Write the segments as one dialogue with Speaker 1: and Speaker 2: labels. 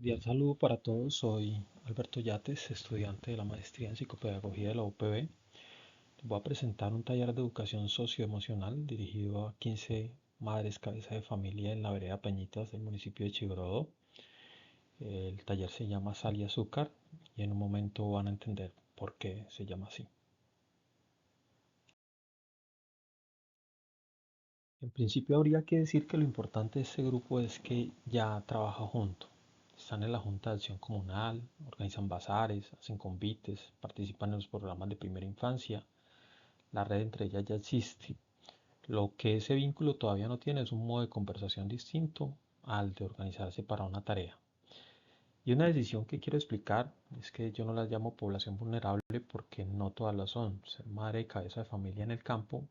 Speaker 1: Cordial saludo para todos, soy Alberto Yates, estudiante de la maestría en psicopedagogía de la UPB. Les voy a presentar un taller de educación socioemocional dirigido a 15 madres cabeza de familia en la vereda Peñitas del municipio de Chigorodó. El taller se llama Sal y Azúcar y en un momento van a entender por qué se llama así. En principio habría que decir que lo importante de este grupo es que ya trabaja junto. Están en la Junta de Acción Comunal, organizan bazares, hacen convites, participan en los programas de primera infancia. La red entre ellas ya existe. Lo que ese vínculo todavía no tiene es un modo de conversación distinto al de organizarse para una tarea. Y una decisión que quiero explicar es que yo no las llamo población vulnerable porque no todas lo son. Ser madre y cabeza de familia en el campo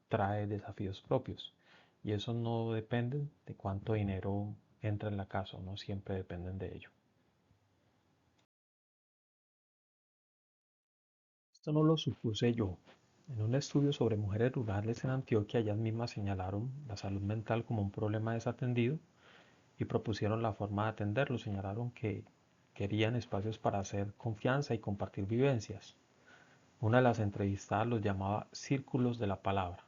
Speaker 1: trae desafíos propios y eso no depende de cuánto dinero entra en la casa, no siempre dependen de ello. Esto no lo supuse yo. En un estudio sobre mujeres rurales en Antioquia, ellas mismas señalaron la salud mental como un problema desatendido y propusieron la forma de atenderlo. Señalaron que querían espacios para hacer confianza y compartir vivencias. Una de las entrevistadas los llamaba círculos de la palabra.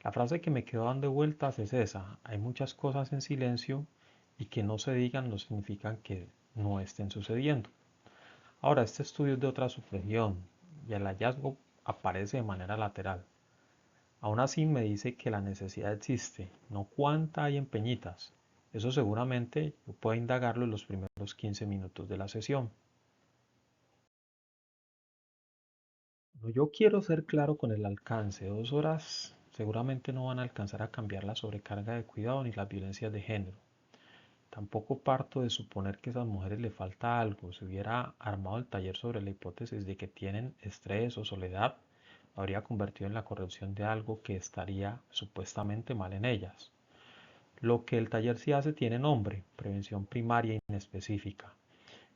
Speaker 1: La frase que me quedó dando vueltas es esa: hay muchas cosas en silencio y que no se digan no significan que no estén sucediendo. Ahora, este estudio es de otra subregión y el hallazgo aparece de manera lateral. Aún así me dice que la necesidad existe, no cuánta hay en Peñitas. Eso seguramente yo puedo indagarlo en los primeros 15 minutos de la sesión. Yo quiero ser claro con el alcance. 2 horas seguramente no van a alcanzar a cambiar la sobrecarga de cuidado ni las violencias de género. Tampoco parto de suponer que a esas mujeres le falta algo. Si hubiera armado el taller sobre la hipótesis de que tienen estrés o soledad, lo habría convertido en la corrección de algo que estaría supuestamente mal en ellas. Lo que el taller sí hace tiene nombre: prevención primaria inespecífica.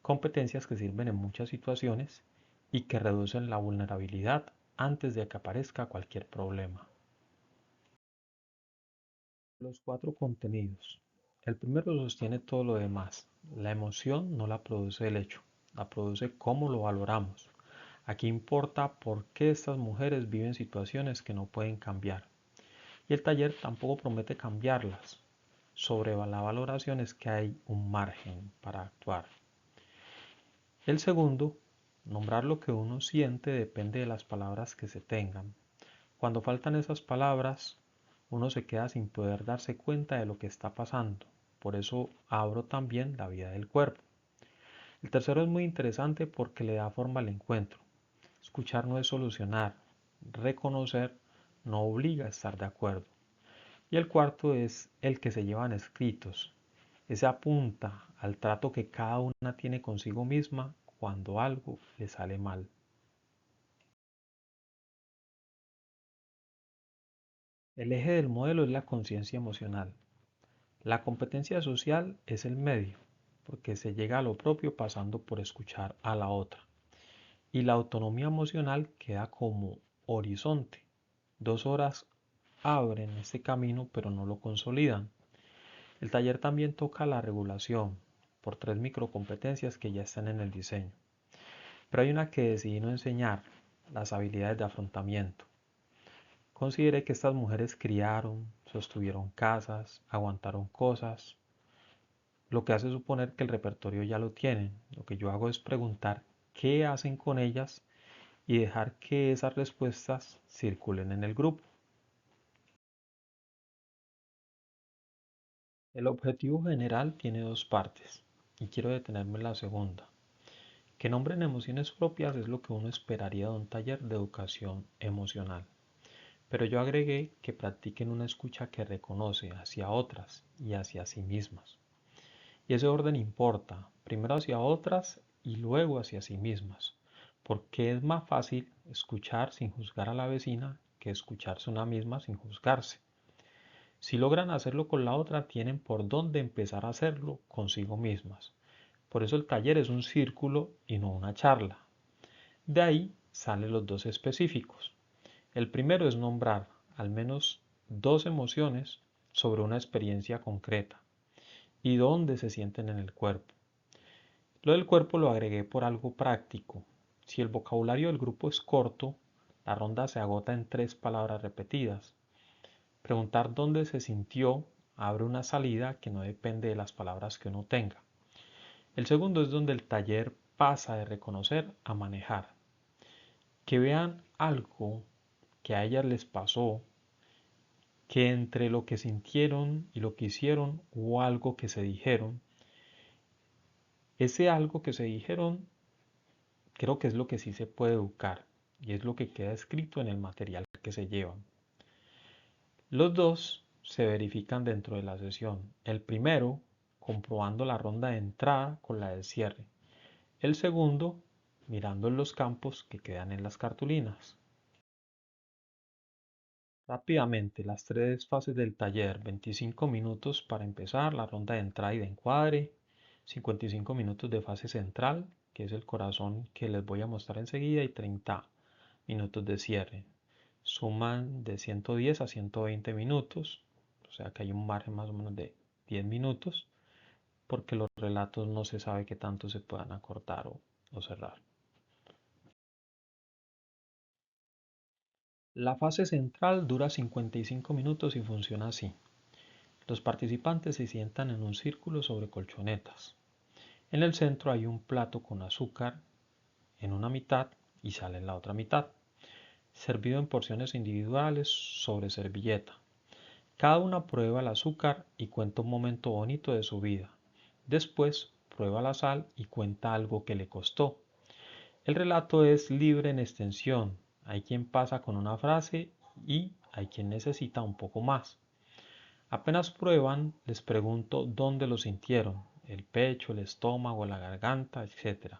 Speaker 1: Competencias que sirven en muchas situaciones y que reducen la vulnerabilidad antes de que aparezca cualquier problema. Los 4 contenidos. El primero sostiene todo lo demás. La emoción no la produce el hecho, la produce cómo lo valoramos. Aquí importa por qué estas mujeres viven situaciones que no pueden cambiar. Y el taller tampoco promete cambiarlas. Sobre la valoración es que hay un margen para actuar. El segundo, nombrar lo que uno siente depende de las palabras que se tengan. Cuando faltan esas palabras, uno se queda sin poder darse cuenta de lo que está pasando. Por eso abro también la vida del cuerpo. El tercero es muy interesante porque le da forma al encuentro. Escuchar no es solucionar. Reconocer no obliga a estar de acuerdo. Y el cuarto es el que se llevan escritos. Ese apunta al trato que cada una tiene consigo misma cuando algo le sale mal. El eje del modelo es la conciencia emocional. La competencia social es el medio, porque se llega a lo propio pasando por escuchar a la otra. Y la autonomía emocional queda como horizonte. 2 horas abren este camino, pero no lo consolidan. El taller también toca la regulación por 3 microcompetencias que ya están en el diseño. Pero hay una que decidí no enseñar: las habilidades de afrontamiento. Consideré que estas mujeres criaron, sostuvieron casas, aguantaron cosas, lo que hace suponer que el repertorio ya lo tienen. Lo que yo hago es preguntar qué hacen con ellas y dejar que esas respuestas circulen en el grupo. El objetivo general tiene 2 partes y quiero detenerme en la segunda. Que nombren emociones propias es lo que uno esperaría de un taller de educación emocional. Pero yo agregué que practiquen una escucha que reconoce hacia otras y hacia sí mismas. Y ese orden importa: primero hacia otras y luego hacia sí mismas, porque es más fácil escuchar sin juzgar a la vecina que escucharse una misma sin juzgarse. Si logran hacerlo con la otra, tienen por dónde empezar a hacerlo consigo mismas. Por eso el taller es un círculo y no una charla. De ahí salen los 2 específicos. El primero es nombrar al menos 2 emociones sobre una experiencia concreta y dónde se sienten en el cuerpo. Lo del cuerpo lo agregué por algo práctico. Si el vocabulario del grupo es corto, la ronda se agota en 3 palabras repetidas. Preguntar dónde se sintió abre una salida que no depende de las palabras que uno tenga. El segundo es donde el taller pasa de reconocer a manejar. Que vean algo que a ellas les pasó, que entre lo que sintieron y lo que hicieron hubo algo que se dijeron. Ese algo que se dijeron creo que es lo que sí se puede educar y es lo que queda escrito en el material que se llevan. Los dos se verifican dentro de la sesión. El primero, comprobando la ronda de entrada con la de cierre. El segundo, mirando en los campos que quedan en las cartulinas. Rápidamente, las 3 fases del taller: 25 minutos para empezar la ronda de entrada y de encuadre, 55 minutos de fase central, que es el corazón que les voy a mostrar enseguida, y 30 minutos de cierre. Suman de 110 a 120 minutos, o sea que hay un margen más o menos de 10 minutos, porque los relatos no se sabe qué tanto se puedan acortar o cerrar. La fase central dura 55 minutos y funciona así. Los participantes se sientan en un círculo sobre colchonetas. En el centro hay un plato con azúcar en una mitad y sal en la otra mitad, servido en porciones individuales sobre servilleta. Cada una prueba el azúcar y cuenta un momento bonito de su vida. Después prueba la sal y cuenta algo que le costó. El relato es libre en extensión. Hay quien pasa con una frase y hay quien necesita un poco más. Apenas prueban, les pregunto dónde lo sintieron: el pecho, el estómago, la garganta, etc.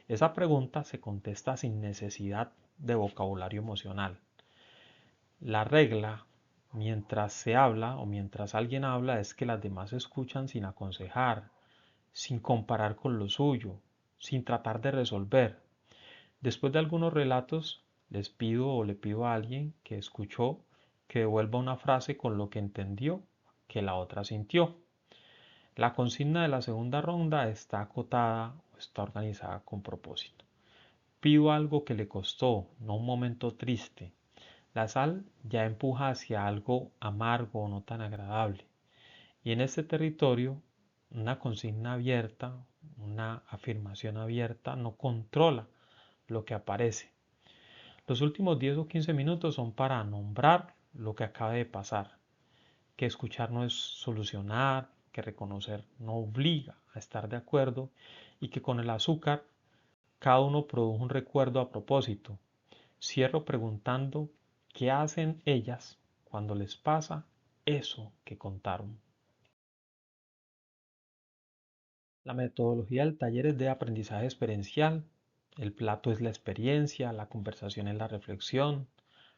Speaker 1: Esa pregunta se contesta sin necesidad de vocabulario emocional. La regla, mientras se habla o mientras alguien habla, es que las demás escuchan sin aconsejar, sin comparar con lo suyo, sin tratar de resolver. Después de algunos relatos, les pido o le pido a alguien que escuchó que devuelva una frase con lo que entendió que la otra sintió. La consigna de la segunda ronda está acotada o está organizada con propósito. Pido algo que le costó, no un momento triste. La sal ya empuja hacia algo amargo o no tan agradable. Y en este territorio, una consigna abierta, una afirmación abierta, no controla lo que aparece. Los últimos 10 o 15 minutos son para nombrar lo que acaba de pasar, que escuchar no es solucionar, que reconocer no obliga a estar de acuerdo y que con el azúcar cada uno produjo un recuerdo a propósito. Cierro preguntando qué hacen ellas cuando les pasa eso que contaron. La metodología del taller es de aprendizaje experiencial. El plato es la experiencia, la conversación es la reflexión,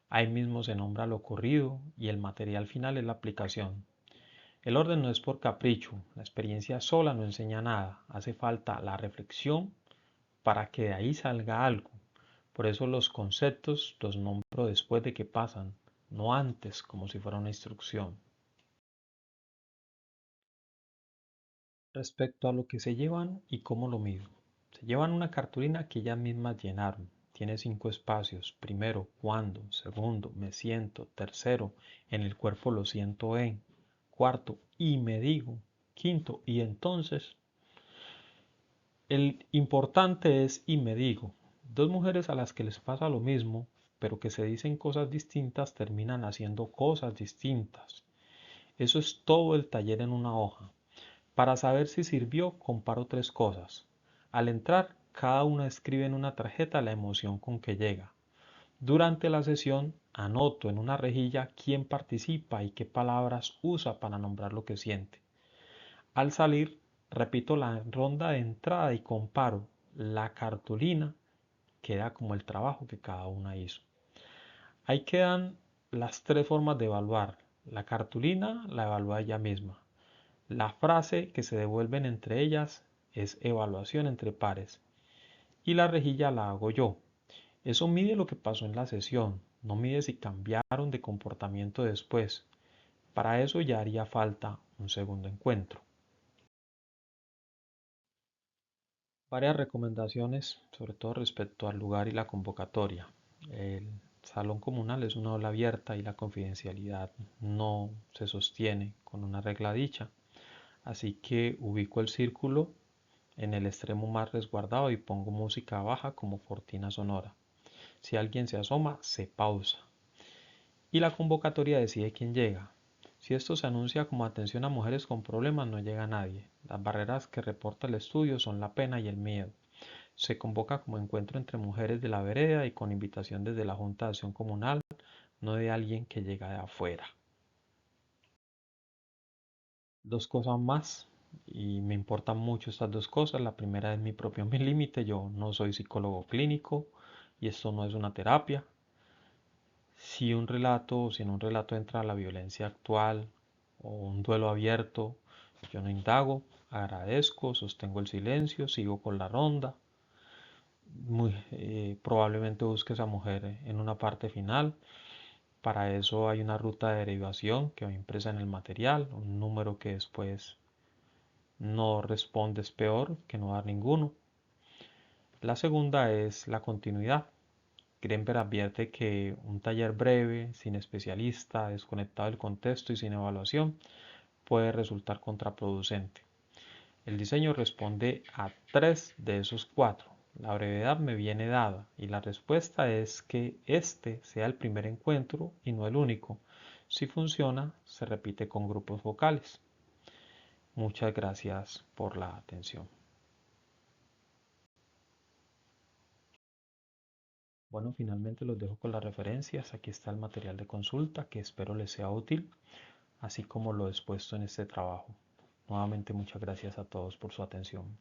Speaker 1: ahí mismo se nombra lo ocurrido y el material final es la aplicación. El orden no es por capricho, la experiencia sola no enseña nada, hace falta la reflexión para que de ahí salga algo. Por eso los conceptos los nombro después de que pasan, no antes, como si fuera una instrucción. Respecto a lo que se llevan y cómo lo mido. Se llevan una cartulina que ellas mismas llenaron. Tiene 5 espacios. Primero, cuándo. Segundo, me siento. Tercero, en el cuerpo lo siento en. Cuarto, y me digo. Quinto, y entonces. El importante es y me digo. Dos mujeres a las que les pasa lo mismo, pero que se dicen cosas distintas, terminan haciendo cosas distintas. Eso es todo el taller en una hoja. Para saber si sirvió, comparo 3 cosas. Al entrar, cada una escribe en una tarjeta la emoción con que llega. Durante la sesión, anoto en una rejilla quién participa y qué palabras usa para nombrar lo que siente. Al salir, repito la ronda de entrada y comparo. La cartulina queda como el trabajo que cada una hizo. Ahí quedan las 3 formas de evaluar. La cartulina la evalúa ella misma. La frase que se devuelven entre ellas es evaluación entre pares. Y la rejilla la hago yo. Eso mide lo que pasó en la sesión, no mide si cambiaron de comportamiento después. Para eso ya haría falta un segundo encuentro. Varias recomendaciones, sobre todo respecto al lugar y la convocatoria. El salón comunal es una aula abierta y la confidencialidad no se sostiene con una regla dicha, así que ubico el círculo en el extremo más resguardado y pongo música baja como cortina sonora. Si alguien se asoma, se pausa. Y la convocatoria decide quién llega. Si esto se anuncia como atención a mujeres con problemas, no llega nadie. Las barreras que reporta el estudio son la pena y el miedo. Se convoca como encuentro entre mujeres de la vereda y con invitación desde la Junta de Acción Comunal, no de alguien que llega de afuera. Dos cosas más, y me importan mucho estas dos cosas. La primera es mi propio límite. Yo no soy psicólogo clínico y esto no es una terapia. Si en un relato entra la violencia actual o un duelo abierto, yo no indago, agradezco, sostengo el silencio, sigo con la ronda. Probablemente busque a esa mujer en una parte final. Para eso hay una ruta de derivación que va impresa en el material, un número que después no responde es peor que no dar ninguno. La segunda es la continuidad. Greenberg advierte que un taller breve, sin especialista, desconectado del contexto y sin evaluación, puede resultar contraproducente. El diseño responde a tres de esos cuatro. La brevedad me viene dada y la respuesta es que este sea el primer encuentro y no el único. Si funciona, se repite con grupos vocales. Muchas gracias por la atención. Bueno, finalmente los dejo con las referencias. Aquí está el material de consulta que espero les sea útil, así como lo expuesto en este trabajo. Nuevamente muchas gracias a todos por su atención.